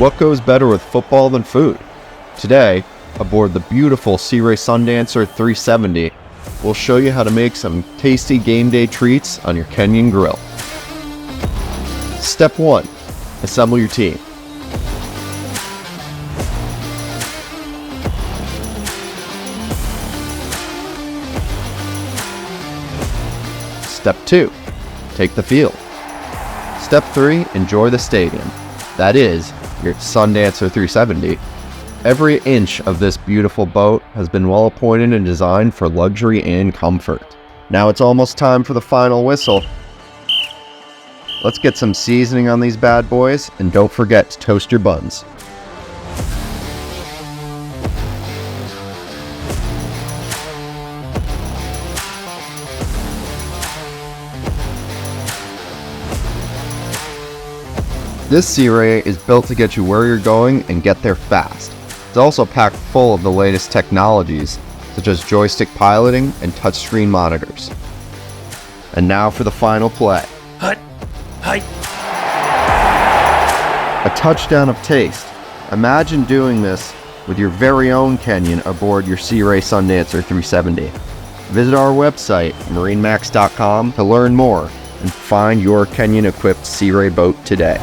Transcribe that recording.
What goes better with football than food? Today, aboard the beautiful Sea Ray Sundancer 370, we'll show you how to make some tasty game day treats on your Kenyon grill. Step 1. Assemble your team. Step 2. Take the field. Step 3. Enjoy the stadium. That is, your Sundancer 370. Every inch of this beautiful boat has been well appointed and designed for luxury and comfort. Now it's almost time for the final whistle. Let's get some seasoning on these bad boys, and don't forget to toast your buns. This Sea Ray is built to get you where you're going and get there fast. It's also packed full of the latest technologies, such as joystick piloting and touchscreen monitors. And now for the final play. Hut! Hut! A touchdown of taste. Imagine doing this with your very own Kenyon aboard your Sea Ray Sundancer 370. Visit our website, MarineMax.com, to learn more and find your Kenyon-equipped Sea Ray boat today.